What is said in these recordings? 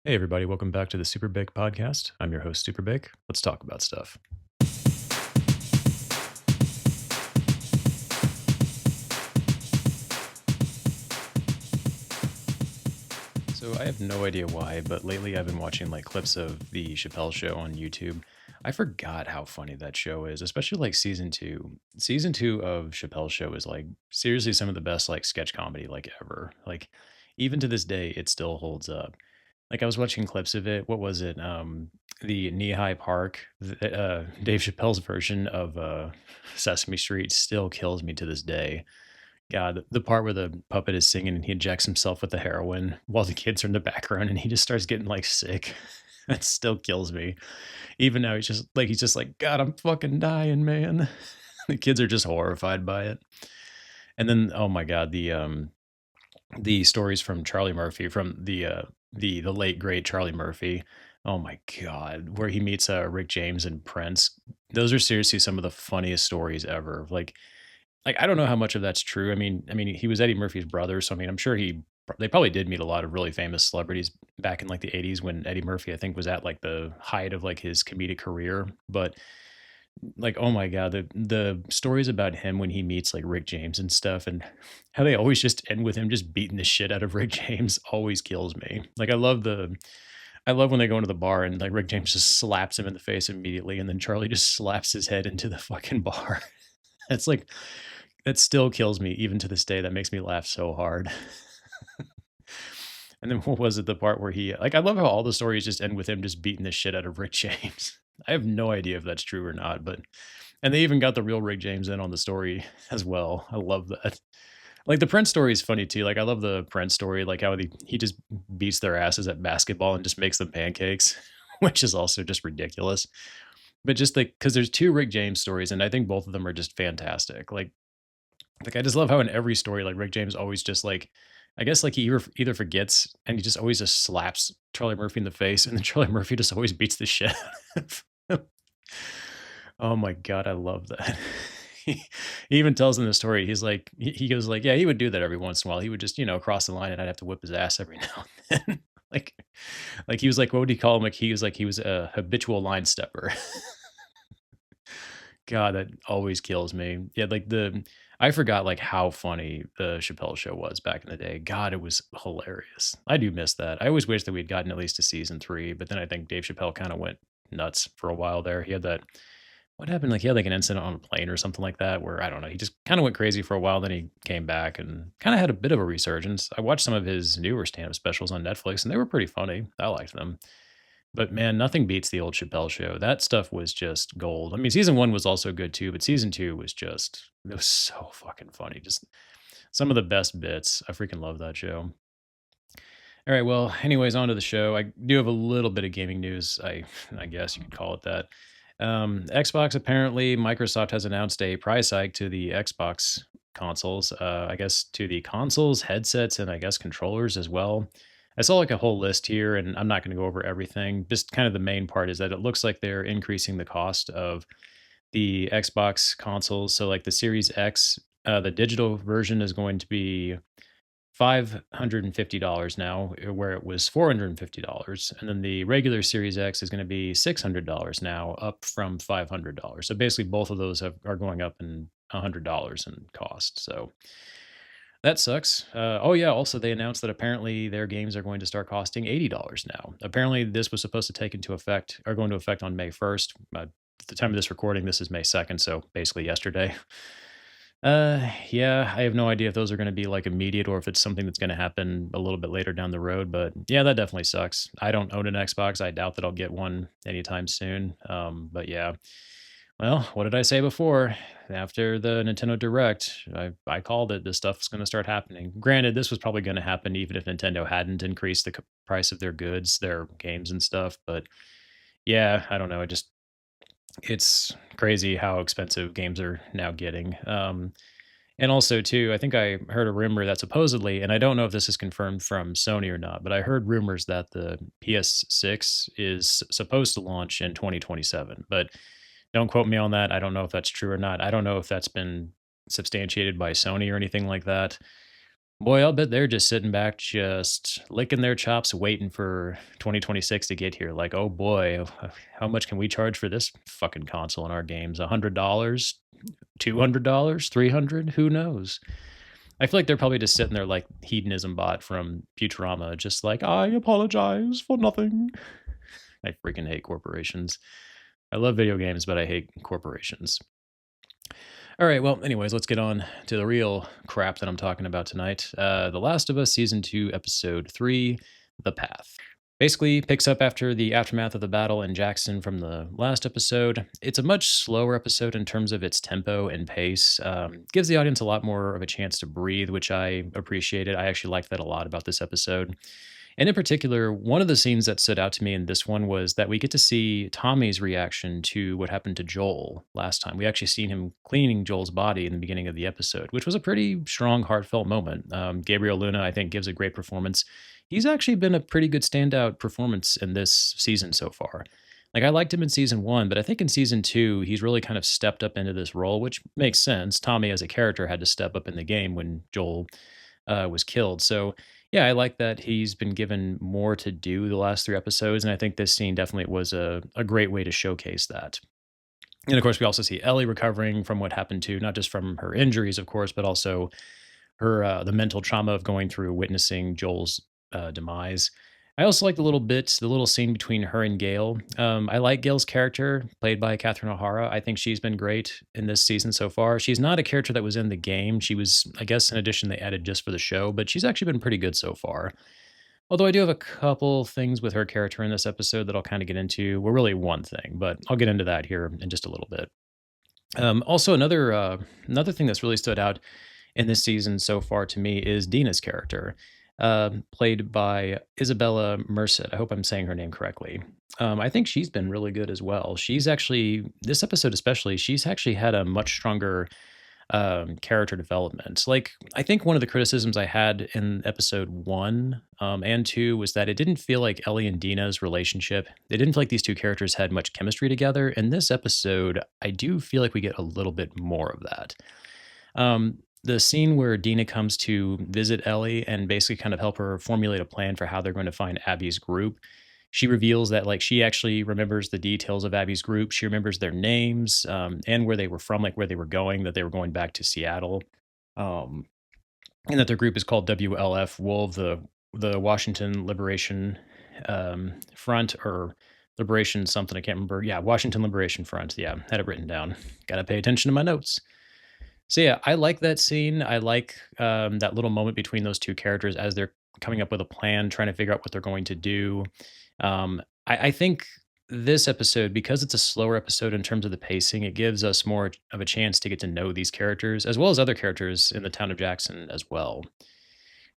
Hey, everybody, welcome back to the SuperBake podcast. I'm your host, SuperBake. Let's talk about stuff. So, I have no idea why, but lately I've been watching like clips of the Chappelle show on YouTube. I forgot how funny that show is, especially like season two. Season two of Chappelle's show is like seriously some of the best like sketch comedy like ever. Like, even to this day, it still holds up. Like I was watching clips of it. What was it? The Knee High Park, Dave Chappelle's version of Sesame Street still kills me to this day. God, the part where the puppet is singing and he injects himself with the heroin while the kids are in the background and he just starts getting like sick. That still kills me. Even now he's just like, God, I'm fucking dying, man. The kids are just horrified by it. And then oh my God, the stories from Charlie Murphy, from the late great Charlie Murphy. Oh my god, where he meets, Rick James and Prince. Those are seriously some of the funniest stories ever. Like, I don't know how much of that's true. I mean, he was Eddie Murphy's brother, so, I mean, I'm sure they probably did meet a lot of really famous celebrities back in, like, the '80s when Eddie Murphy, I think, was at, like, the height of, like, his comedic career, but like, oh my god, the stories about him when he meets, like, Rick James and stuff, and how they always just end with him just beating the shit out of Rick James always kills me. Like, I love when they go into the bar and, like, Rick James just slaps him in the face immediately, and then Charlie just slaps his head into the fucking bar. It's like that still kills me even to this day, that makes me laugh so hard. And then what was it, the part where he like, I love how all the stories just end with him just beating the shit out of Rick James. I have no idea if that's true or not, but and they even got the real Rick James in on the story as well. I love that. Like, the Prince story is funny too. Like, I love the Prince story, like how he just beats their asses at basketball and just makes them pancakes, which is also just ridiculous. But just like because there's 2 Rick James stories, and I think both of them are just fantastic. Like, I just love how in every story, like, Rick James always just, like I guess, like, he either forgets and he just always just slaps Charlie Murphy in the face, and then Charlie Murphy just always beats the shit out of him. Oh my god, I love that. He even tells in the story, he's like he goes like, "Yeah, he would do that every once in a while. He would just, cross the line and I'd have to whip his ass every now and then." Like he was like, what would he call him? Like, he was a habitual line stepper. God, that always kills me. Yeah, like I forgot like how funny the Chappelle show was back in the day. God, it was hilarious. I do miss that. I always wish that we'd gotten at least to season 3, but then I think Dave Chappelle kind of went nuts for a while there. He had that what happened? Like he had like an incident on a plane or something like that where I don't know, he just kind of went crazy for a while, then he came back and kind of had a bit of a resurgence. I watched some of his newer stand-up specials on Netflix and they were pretty funny. I liked them. But man, nothing beats the old Chappelle show. That stuff was just gold. I mean, season 1 was also good too, but season 2 was just it was so fucking funny. Just some of the best bits. I freaking love that show. All right, well, anyways, on to the show. I do have a little bit of gaming news. I guess you could call it that. Xbox apparently Microsoft has announced a price hike to the Xbox consoles. I guess to the consoles, headsets, and I guess controllers as well. I saw like a whole list here, and I'm not going to go over everything. Just kind of the main part is that it looks like they're increasing the cost of the Xbox consoles. So like the Series X, the digital version is going to be $550 now, where it was $450. And then the regular Series X is going to be $600 now, up from $500. So basically, both of those are going up in $100 in cost. So that sucks. Oh, yeah. Also, they announced that apparently their games are going to start costing $80 now. Apparently, this was supposed to take into effect, or go into effect on May 1st. At the time of this recording, this is May 2nd. So basically, yesterday. Yeah, I have no idea if those are gonna be, like, immediate or if it's something that's gonna happen a little bit later down the road, but yeah, that definitely sucks. I don't own an Xbox, I doubt that I'll get one anytime soon, but yeah. Well, what did I say before? After the Nintendo Direct, I called it, this stuff's gonna start happening. Granted, this was probably gonna happen even if Nintendo hadn't increased the c price of their goods, their games and stuff, but yeah, I don't know, it's crazy how expensive games are now getting. And also too, I think I heard a rumor that supposedly, and I don't know if this is confirmed from Sony or not, but I heard rumors that the PS6 is supposed to launch in 2027. But don't quote me on that. I don't know if that's true or not. I don't know if that's been substantiated by Sony or anything like that. Boy, I'll bet they're just sitting back, just licking their chops, waiting for 2026 to get here. Like, oh boy, how much can we charge for this fucking console in our games? $100, $200, 300? Who knows? I feel like they're probably just sitting there like hedonism bot from Futurama, just like, I apologize for nothing. I freaking hate corporations. I love video games, but I hate corporations. All right, well, anyways, let's get on to the real crap that I'm talking about tonight. The Last of Us Season 2, Episode 3, The Path. Basically, picks up after the aftermath of the battle in Jackson from the last episode. It's a much slower episode in terms of its tempo and pace. Gives the audience a lot more of a chance to breathe, which I appreciated. I actually liked that a lot about this episode. And in particular, one of the scenes that stood out to me in this one was that we get to see Tommy's reaction to what happened to Joel last time. We actually seen him cleaning Joel's body in the beginning of the episode, which was a pretty strong, heartfelt moment. Gabriel Luna, I think, gives a great performance. He's actually been a pretty good standout performance in this season so far. Like, I liked him in season one, but I think in season two, he's really kind of stepped up into this role, which makes sense. Tommy, as a character, had to step up in the game when Joel was killed. So, yeah, I like that he's been given more to do the last three episodes, and I think this scene definitely was a great way to showcase that. And of course, we also see Ellie recovering from what happened to not just from her injuries, of course, but also her the mental trauma of going through witnessing Joel's demise. I also like the little scene between her and Gail. I like Gail's character, played by Catherine O'Hara. I think she's been great in this season so far. She's not a character that was in the game. She was, I guess, an addition they added just for the show, but she's actually been pretty good so far. Although I do have a couple things with her character in this episode that I'll kind of get into. Well, really one thing, but I'll get into that here in just a little bit. Also, another thing that's really stood out in this season so far to me is Dina's character, played by Isabella Merced. I hope I'm saying her name correctly. I think she's been really good as well. She's actually, this episode especially, she's actually had a much stronger character development. Like, I think one of the criticisms I had in episode one and two was that it didn't feel like Ellie and Dina's relationship, it didn't feel like these two characters had much chemistry together. In this episode, I do feel like we get a little bit more of that. The scene where Dina comes to visit Ellie and basically kind of help her formulate a plan for how they're going to find Abby's group. She reveals that like she actually remembers the details of Abby's group. She remembers their names and where they were from, like where they were going. That they were going back to Seattle, um, and that their group is called WLF Wolf, the Washington Liberation Front or Liberation something. I can't remember. Yeah, Washington Liberation Front. Yeah, had it written down. Got to pay attention to my notes. So yeah, I like that scene. I like that little moment between those two characters as they're coming up with a plan, trying to figure out what they're going to do. I think this episode, because it's a slower episode in terms of the pacing, it gives us more of a chance to get to know these characters as well as other characters in the town of Jackson as well.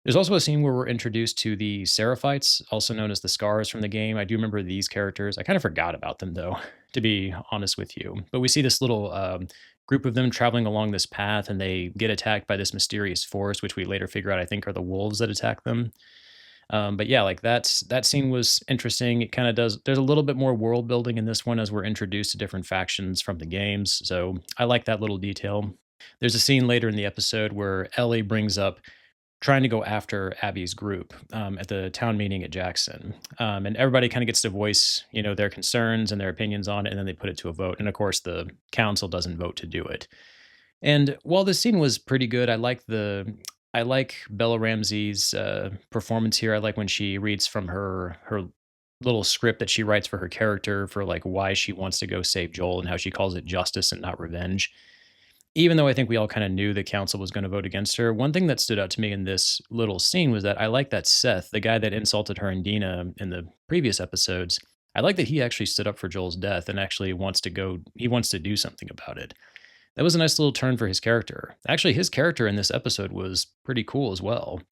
There's also a scene where we're introduced to the Seraphites, also known as the Scars from the game. I do remember these characters. I kind of forgot about them, though, to be honest with you. But we see this little group of them traveling along this path, and they get attacked by this mysterious force, which we later figure out, I think, are the wolves that attack them. But yeah, like that scene was interesting. It kind of does. There's a little bit more world building in this one as we're introduced to different factions from the games. So I like that little detail. There's a scene later in the episode where Ellie brings up trying to go after Abby's group at the town meeting at Jackson, and everybody kind of gets to voice, their concerns and their opinions on it, and then they put it to a vote. And of course, the council doesn't vote to do it. And while the scene was pretty good, I like Bella Ramsey's performance here. I like when she reads from her little script that she writes for her character for like why she wants to go save Joel and how she calls it justice and not revenge. Even though I think we all kind of knew the council was going to vote against her, one thing that stood out to me in this little scene was that I like that Seth, the guy that insulted her and Dina in the previous episodes, I like that he actually stood up for Joel's death and actually he wants to do something about it. That was a nice little turn for his character. Actually, his character in this episode was pretty cool as well.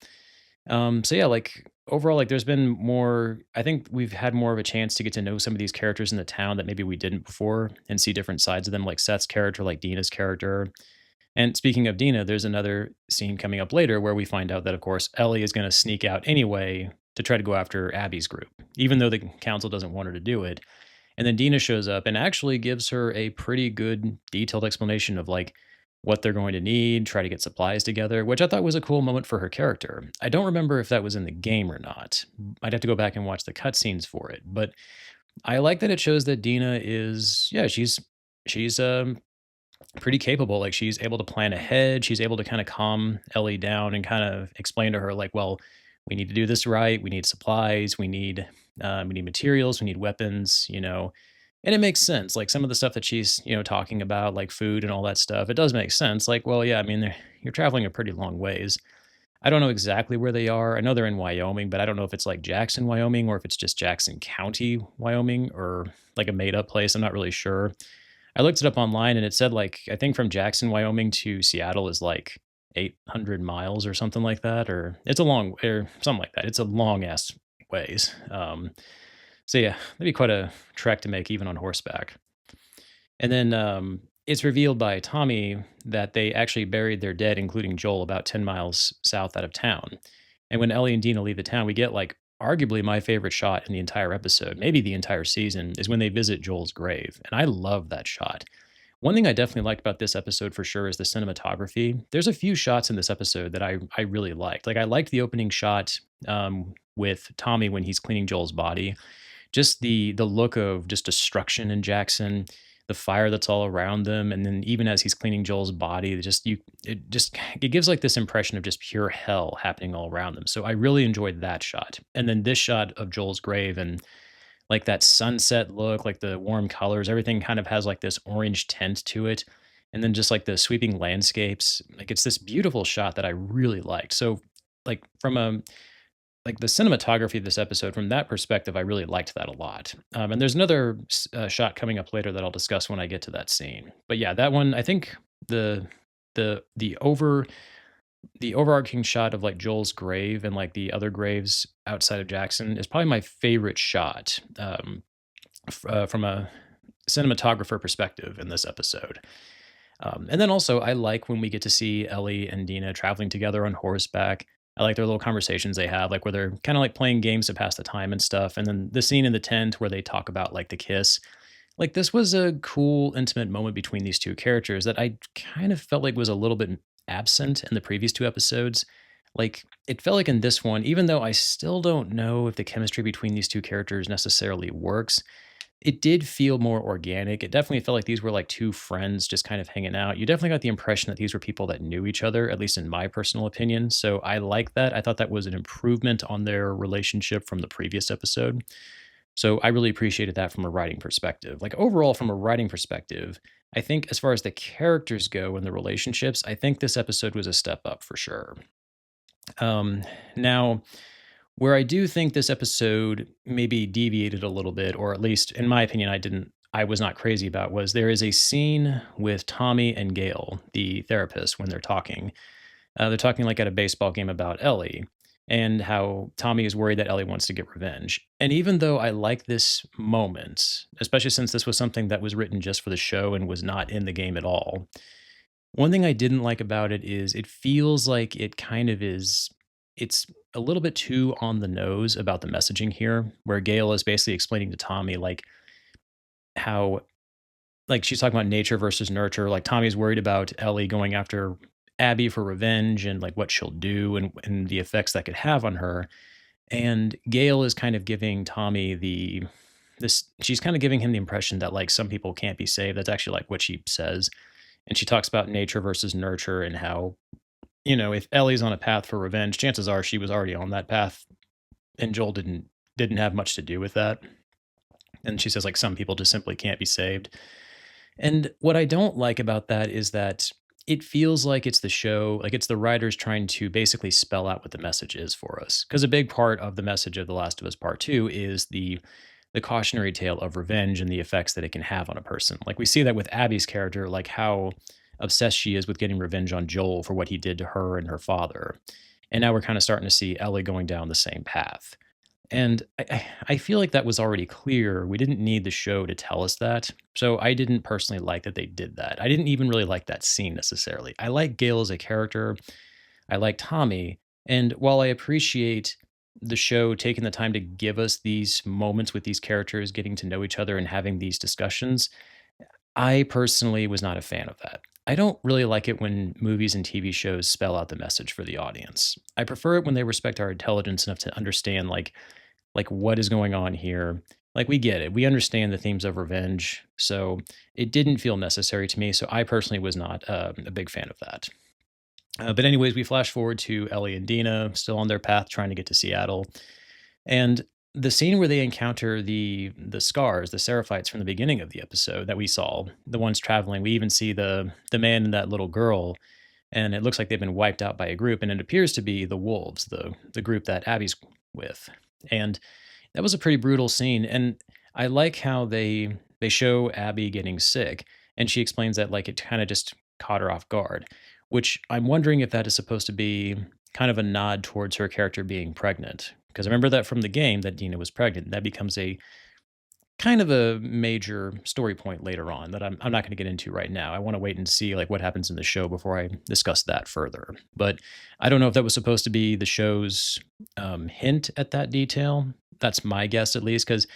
So yeah, like overall, like there's been more. I think we've had more of a chance to get to know some of these characters in the town that maybe we didn't before, and see different sides of them, like Seth's character, like Dina's character. And speaking of Dina, there's another scene coming up later where we find out that, of course, Ellie is going to sneak out anyway to try to go after Abby's group, even though the council doesn't want her to do it. And then Dina shows up and actually gives her a pretty good detailed explanation of like what they're going to need, try to get supplies together, which I thought was a cool moment for her character. I don't remember if that was in the game or not. I'd have to go back and watch the cutscenes for it, but I like that it shows that Dina is, yeah, she's pretty capable. Like she's able to plan ahead. She's able to kind of calm Ellie down and kind of explain to her, like, well, we need to do this right. We need supplies. We need materials. We need weapons. And it makes sense. Like some of the stuff that she's talking about, like food and all that stuff, it does make sense. Like, well, yeah, I mean, you're traveling a pretty long ways. I don't know exactly where they are. I know they're in Wyoming, but I don't know if it's like Jackson, Wyoming, or if it's just Jackson County, Wyoming, or like a made up place. I'm not really sure. I looked it up online and it said like I think from Jackson, Wyoming to Seattle is like 800 miles or something like that, or it's a long or something like that. It's a long ass ways. So yeah, that'd be quite a trek to make even on horseback. And then it's revealed by Tommy that they actually buried their dead, including Joel, about 10 miles south out of town. And when Ellie and Dina leave the town, we get like arguably my favorite shot in the entire episode, maybe the entire season, is when they visit Joel's grave. And I love that shot. One thing I definitely liked about this episode for sure is the cinematography. There's a few shots in this episode that I really liked. Like I liked the opening shot with Tommy when he's cleaning Joel's body, just the look of just destruction in Jackson, the fire that's all around them, and then even as he's cleaning Joel's body, it gives like this impression of just pure hell happening all around them. So I really enjoyed that shot. And then this shot of Joel's grave and like that sunset look, like the warm colors, everything kind of has like this orange tint to it. And then just like the sweeping landscapes, like it's this beautiful shot that I really liked. So like from a like the cinematography of this episode from that perspective, I really liked that a lot. And there's another shot coming up later that I'll discuss when I get to that scene. But yeah, that one I think the over the overarching shot of like Joel's grave and like the other graves outside of Jackson is probably my favorite shot from a cinematographer perspective in this episode. And then also, I like when we get to see Ellie and Dina traveling together on horseback. I like their little conversations they have, like where they're kind of like playing games to pass the time and stuff. And then the scene in the tent where they talk about like the kiss. Like this was a cool, intimate moment between these two characters that I kind of felt like was a little bit absent in the previous two episodes. Like it felt like in this one, even though I still don't know if the chemistry between these two characters necessarily works, it did feel more organic. It definitely felt like these were like two friends just kind of hanging out. You definitely got the impression that these were people that knew each other, at least in my personal opinion. So I like that. I thought that was an improvement on their relationship from the previous episode. So I really appreciated that from a writing perspective. Like overall, from a writing perspective, I think as far as the characters go and the relationships, I think this episode was a step up for sure. Now, where I do think this episode maybe deviated a little bit, or at least in my opinion, I was not crazy about, was there is a scene with Tommy and Gail, the therapist, when they're talking. They're talking like at a baseball game about Ellie and how Tommy is worried that Ellie wants to get revenge. And even though I like this moment, especially since this was something that was written just for the show and was not in the game at all, one thing I didn't like about it is it feels like it kind of is it's a little bit too on the nose about the messaging here, where Gail is basically explaining to Tommy like how like she's talking about nature versus nurture. Like Tommy's worried about Ellie going after Abby for revenge and like what she'll do and the effects that could have on her. And Gail is kind of giving Tommy this she's kind of giving him the impression that like some people can't be saved. That's actually like what she says. And she talks about nature versus nurture and how, if Ellie's on a path for revenge, chances are she was already on that path and Joel didn't have much to do with that. And she says like some people just simply can't be saved. And what I don't like about that is that it feels like it's the show, like it's the writers trying to basically spell out what the message is for us. Because a big part of the message of The Last of Us Part 2 is the cautionary tale of revenge and the effects that it can have on a person. Like we see that with Abby's character, like how obsessed she is with getting revenge on Joel for what he did to her and her father. And now we're kind of starting to see Ellie going down the same path. And I feel like that was already clear. We didn't need the show to tell us that. So I didn't personally like that they did that. I didn't even really like that scene necessarily. I like Gail as a character. I like Tommy. And while I appreciate the show taking the time to give us these moments with these characters, getting to know each other and having these discussions, I personally was not a fan of that. I don't really like it when movies and TV shows spell out the message for the audience. I prefer it when they respect our intelligence enough to understand like what is going on here. Like we get it. We understand the themes of revenge. So it didn't feel necessary to me. So I personally was not a big fan of that. But anyways, we flash forward to Ellie and Dina still on their path trying to get to Seattle. And the scene where they encounter the scars, the Seraphites from the beginning of the episode that we saw, the ones traveling, we even see the man and that little girl, and it looks like they've been wiped out by a group, and it appears to be the wolves, the group that Abby's with. And that was a pretty brutal scene, and I like how they show Abby getting sick, and she explains that like it kind of just caught her off guard, which I'm wondering if that is supposed to be kind of a nod towards her character being pregnant. Because I remember that from the game that Dina was pregnant. That becomes a kind of a major story point later on that I'm not going to get into right now. I want to wait and see like what happens in the show before I discuss that further. But I don't know if that was supposed to be the show's hint at that detail. That's my guess at least, because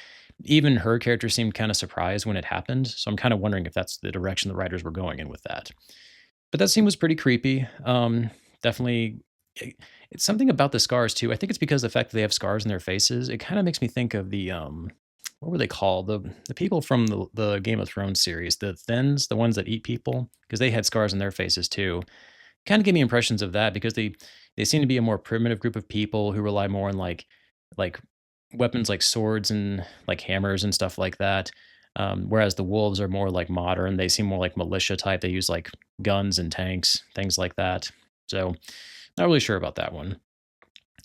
even her character seemed kind of surprised when it happened. So I'm kind of wondering if that's the direction the writers were going in with that. But that scene was pretty creepy. Definitely, it, it's something about the scars too. I think it's because the fact that they have scars in their faces. It kind of makes me think of the what were they called? The people from the Game of Thrones series, the Thens, the ones that eat people, because they had scars in their faces too. Kind of give me impressions of that because they seem to be a more primitive group of people who rely more on like weapons like swords and like hammers and stuff like that. Whereas the wolves are more like modern. They seem more like militia type. They use like guns and tanks, things like that. So not really sure about that one.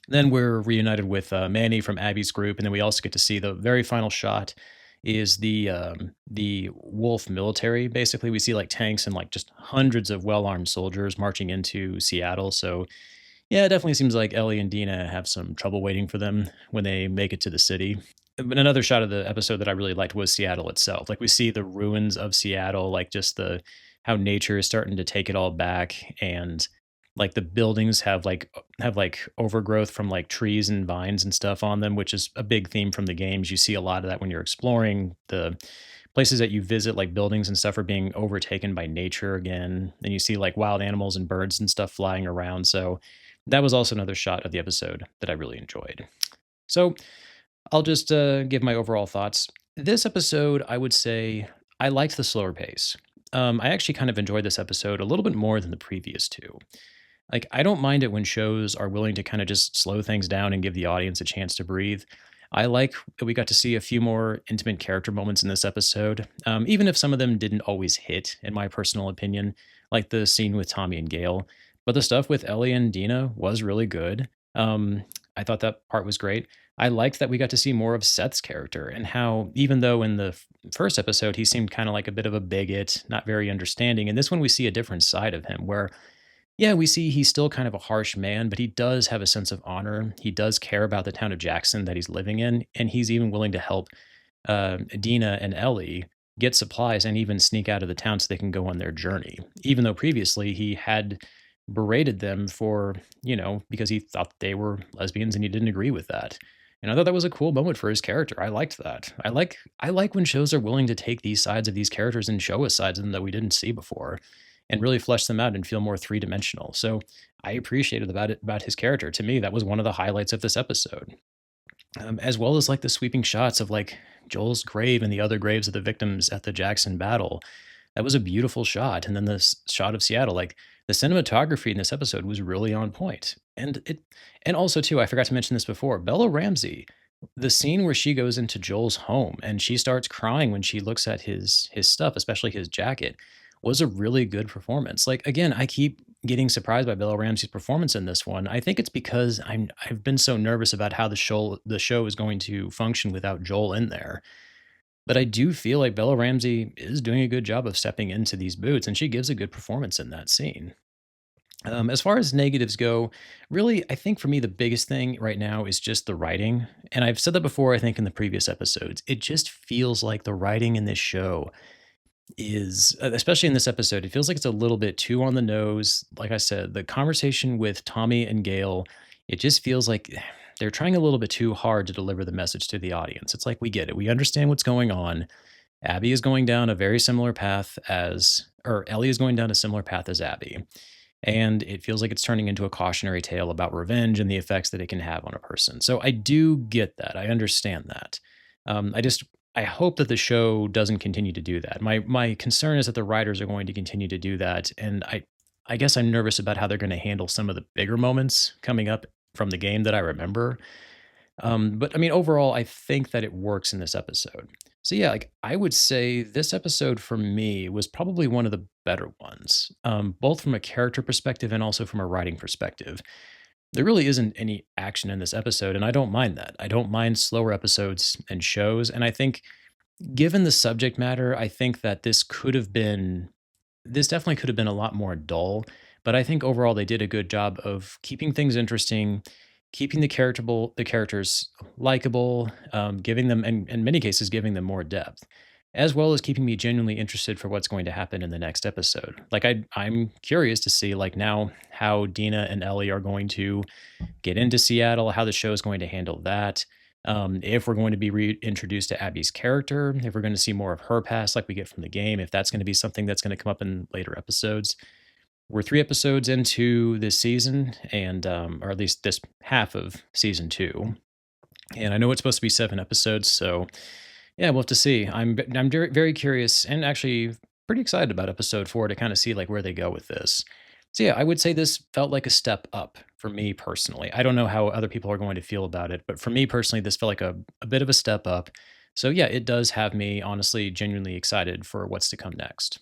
Then we're reunited with Manny from Abby's group, and then we also get to see the very final shot is the wolf military. Basically, we see like tanks and like just hundreds of well armed soldiers marching into Seattle. So yeah, it definitely seems like Ellie and Dina have some trouble waiting for them when they make it to the city. But another shot of the episode that I really liked was Seattle itself. Like we see the ruins of Seattle, like just the how nature is starting to take it all back, and like the buildings have like overgrowth from like trees and vines and stuff on them, which is a big theme from the games. You see a lot of that when you're exploring the places that you visit, like buildings and stuff are being overtaken by nature again. And you see like wild animals and birds and stuff flying around. So that was also another shot of the episode that I really enjoyed. So I'll just give my overall thoughts. This episode, I would say I liked the slower pace. I actually kind of enjoyed this episode a little bit more than the previous two. Like, I don't mind it when shows are willing to kind of just slow things down and give the audience a chance to breathe. I like that we got to see a few more intimate character moments in this episode, even if some of them didn't always hit, in my personal opinion, like the scene with Tommy and Gail. But the stuff with Ellie and Dina was really good. I thought that part was great. I liked that we got to see more of Seth's character and how, even though in the first episode he seemed kind of like a bit of a bigot, not very understanding, in this one we see a different side of him where yeah, we see he's still kind of a harsh man, but he does have a sense of honor. He does care about the town of Jackson that he's living in, and he's even willing to help Dina and Ellie get supplies and even sneak out of the town so they can go on their journey. Even though previously he had berated them for, because he thought they were lesbians and he didn't agree with that. And I thought that was a cool moment for his character. I liked that. I like when shows are willing to take these sides of these characters and show us sides of them that we didn't see before and really flesh them out and feel more three-dimensional. So I appreciated about his character. To me, that was one of the highlights of this episode. As well as like the sweeping shots of like Joel's grave and the other graves of the victims at the Jackson battle. That was a beautiful shot. And then this shot of Seattle, like the cinematography in this episode was really on point. And also too, I forgot to mention this before, Bella Ramsey, the scene where she goes into Joel's home and she starts crying when she looks at his stuff, especially his jacket, was a really good performance. Like again, I keep getting surprised by Bella Ramsey's performance in this one. I think it's because I've been so nervous about how the show is going to function without Joel in there. But I do feel like Bella Ramsey is doing a good job of stepping into these boots, and she gives a good performance in that scene. As far as negatives go, really, I think for me, the biggest thing right now is just the writing. And I've said that before, I think, in the previous episodes. It just feels like the writing in this show is, especially in this episode, it feels like it's a little bit too on the nose. Like I said, the conversation with Tommy and Gail, it just feels like they're trying a little bit too hard to deliver the message to the audience. It's like, we get it. We understand what's going on. Abby is going down a very similar path as, or Ellie is going down a similar path as Abby. And it feels like it's turning into a cautionary tale about revenge and the effects that it can have on a person. So I do get that. I understand that. I just I hope that the show doesn't continue to do that. My concern is that the writers are going to continue to do that, and I guess I'm nervous about how they're going to handle some of the bigger moments coming up from the game that I remember. But I mean, overall, I think that it works in this episode. So yeah, like I would say this episode for me was probably one of the better ones, both from a character perspective and also from a writing perspective. There really isn't any action in this episode, and I don't mind that. I don't mind slower episodes and shows, and I think given the subject matter, I think that this definitely could have been a lot more dull, but I think overall they did a good job of keeping things interesting, keeping the characters likable, giving them, in many cases, giving them more depth, as well as keeping me genuinely interested for what's going to happen in the next episode. Like I'm curious to see like now how Dina and Ellie are going to get into Seattle, how the show is going to handle that. If we're going to be reintroduced to Abby's character, if we're going to see more of her past like we get from the game, if that's going to be something that's going to come up in later episodes. We're 3 episodes into this season and, or at least this half of season 2, and I know it's supposed to be 7 episodes, so yeah, we'll have to see. I'm very, very curious and actually pretty excited about episode 4 to kinda see, like, where they go with this. So yeah, I would say this felt like a step up for me personally. I don't know how other people are going to feel about it, but for me personally, this felt like a bit of a step up. So yeah, it does have me honestly genuinely excited for what's to come next.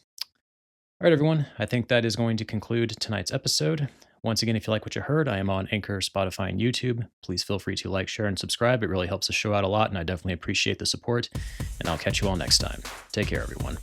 All right, everyone. I think that is going to conclude tonight's episode. Once again, if you like what you heard, I am on Anchor, Spotify, and YouTube. Please feel free to like, share, and subscribe. It really helps the show out a lot, and I definitely appreciate the support. And I'll catch you all next time. Take care, everyone.